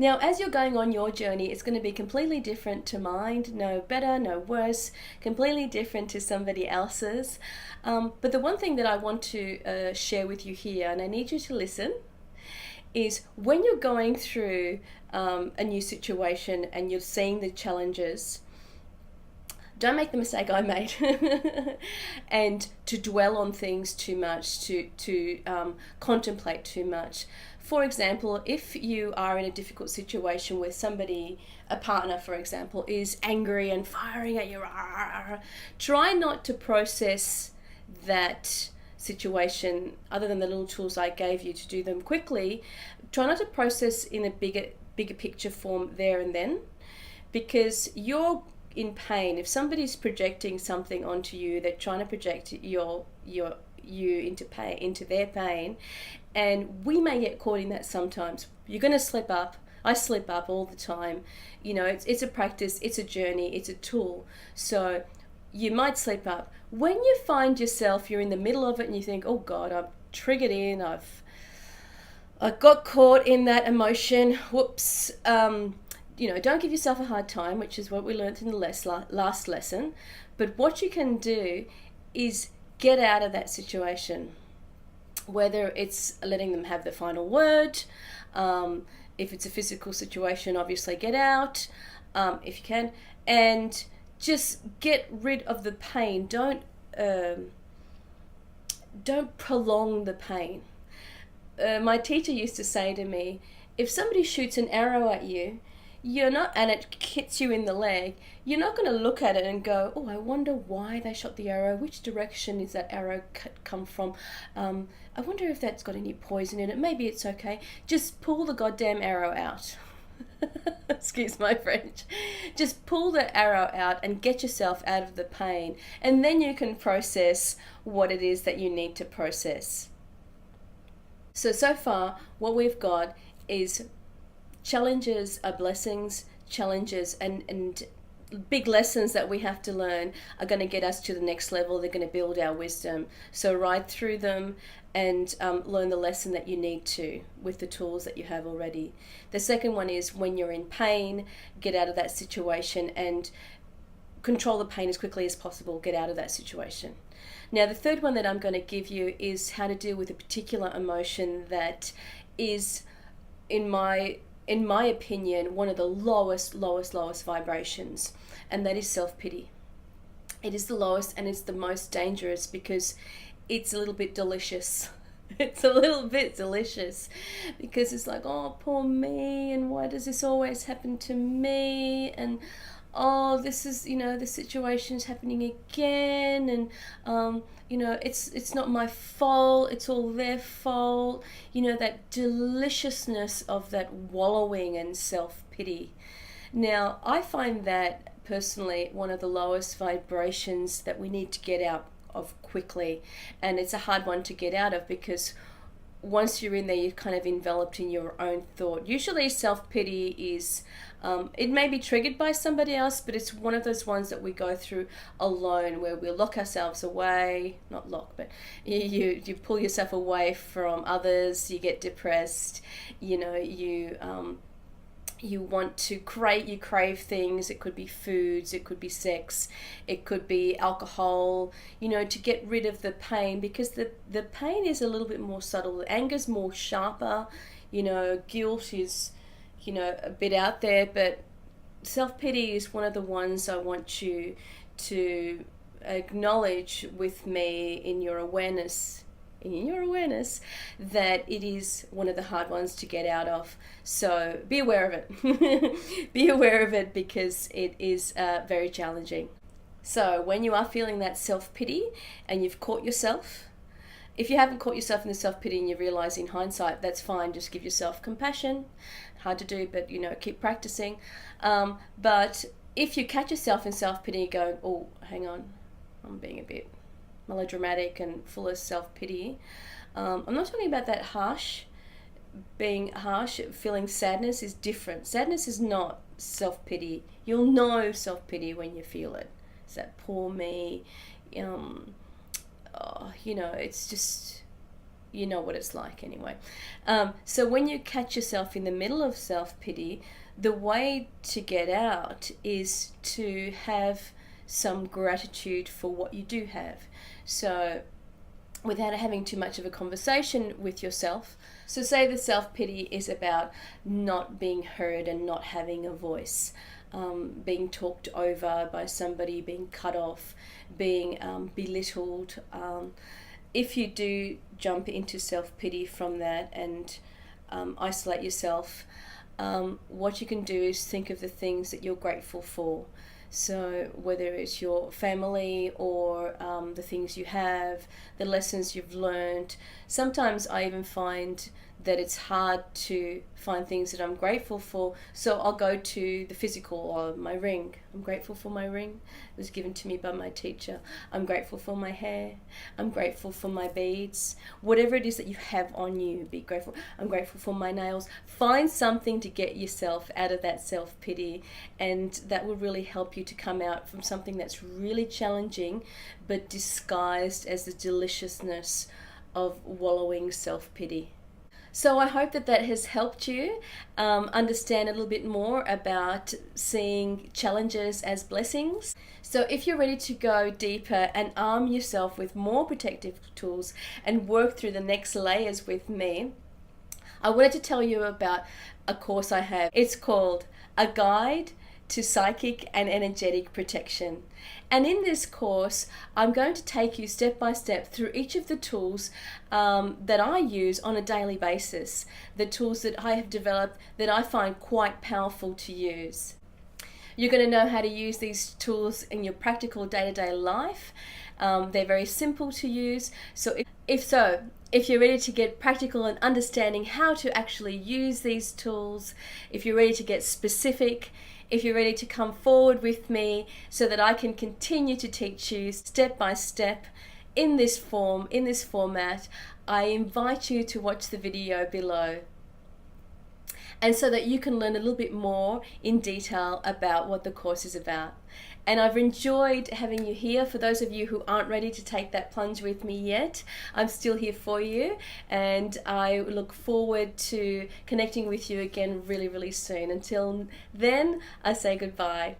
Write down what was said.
Now, as you're going on your journey, it's going to be completely different to mine, no better, no worse, completely different to somebody else's. But the one thing that I want to share with you here, and I need you to listen, is when you're going through a new situation and you're seeing the challenges, don't make the mistake I made and to dwell on things too much, to contemplate too much. For example, if you are in a difficult situation where somebody, a partner for example, is angry and firing at you, try not to process that situation, other than the little tools I gave you to do them quickly. Try not to process in a bigger picture form there and then, because you're in pain. If somebody's projecting something onto you, they're trying to project you into pain, into their pain, and we may get caught in that sometimes. You're going to slip up. I slip up all the time. You know, it's a practice, it's a journey, it's a tool. So you might slip up. When you find yourself, you're in the middle of it and you think, oh God, I'm triggered in, I got caught in that emotion, whoops. Don't give yourself a hard time, which is what we learned in the last lesson. But what you can do is get out of that situation, whether it's letting them have the final word. If it's a physical situation, obviously get out if you can, and just get rid of the pain. Don't prolong the pain. My teacher used to say to me, if somebody shoots an arrow at you, and it hits you in the leg, you're not going to look at it and go, oh, I wonder why they shot the arrow. Which direction is that arrow come from? I wonder if that's got any poison in it. Maybe it's okay. Just pull the goddamn arrow out. Excuse my French. Just pull the arrow out and get yourself out of the pain. And then you can process what it is that you need to process. So far, what we've got is challenges are blessings. Challenges and big lessons that we have to learn are going to get us to the next level. They're going to build our wisdom. So ride through them and learn the lesson that you need to with the tools that you have already. The second one is when you're in pain, get out of that situation and control the pain as quickly as possible. Get out of that situation. Now, the third one that I'm going to give you is how to deal with a particular emotion that is, in my opinion, one of the lowest vibrations, and that is self-pity. It is the lowest and it's the most dangerous because it's a little bit delicious. It's a little bit delicious because it's like, oh, poor me, and why does this always happen to me? And oh, this is, the situation's happening again, and it's not my fault, it's all their fault. That deliciousness of that wallowing and self-pity. Now, I find that personally one of the lowest vibrations that we need to get out of quickly, and it's a hard one to get out of because once you're in there, you're kind of enveloped in your own thought. Usually self-pity is, it may be triggered by somebody else, but it's one of those ones that we go through alone, where we lock ourselves away, not lock, but you pull yourself away from others, you get depressed, you want to crave things. It could be foods, it could be sex, it could be alcohol, to get rid of the pain, because the pain is a little bit more subtle. The anger's more sharper, guilt is, a bit out there, but self-pity is one of the ones I want you to acknowledge with me in your awareness that it is one of the hard ones to get out of. So be aware of it. Be aware of it because it is very challenging. So when you are feeling that self-pity and you've caught yourself, if you haven't caught yourself in the self-pity and you realize in hindsight, that's fine. Just give yourself compassion. Hard to do, but keep practicing. But if you catch yourself in self-pity going, oh, hang on, I'm being a bit melodramatic and full of self-pity. I'm not talking about that being harsh. Feeling sadness is different. Sadness is not self-pity. You'll know self-pity when you feel it. It's that poor me. It's just, You know what it's like anyway. So when you catch yourself in the middle of self-pity, the way to get out is to have some gratitude for what you do have. So without having too much of a conversation with yourself. So say the self-pity is about not being heard and not having a voice, being talked over by somebody, being cut off, being belittled. If you do jump into self-pity from that and isolate yourself, what you can do is think of the things that you're grateful for. So whether it's your family or the things you have, the lessons you've learned. Sometimes I even find that it's hard to find things that I'm grateful for. So I'll go to the physical, or my ring. I'm grateful for my ring. It was given to me by my teacher. I'm grateful for my hair. I'm grateful for my beads. Whatever it is that you have on you, be grateful. I'm grateful for my nails. Find something to get yourself out of that self-pity, and that will really help you to come out from something that's really challenging, but disguised as the deliciousness of wallowing self-pity. So I hope that that has helped you understand a little bit more about seeing challenges as blessings. So if you're ready to go deeper and arm yourself with more protective tools and work through the next layers with me, I wanted to tell you about a course I have. It's called A Guide to Psychic and Energetic Protection. And in this course, I'm going to take you step by step through each of the tools that I use on a daily basis, the tools that I have developed that I find quite powerful to use. You're going to know how to use these tools in your practical day-to-day life. They're very simple to use. So if you're ready to get practical and understanding how to actually use these tools, if you're ready to get specific, if you're ready to come forward with me so that I can continue to teach you step by step in this form, in this format, I invite you to watch the video below. And so that you can learn a little bit more in detail about what the course is about. And I've enjoyed having you here. For those of you who aren't ready to take that plunge with me yet, I'm still here for you, and I look forward to connecting with you again really, really soon. Until then, I say goodbye.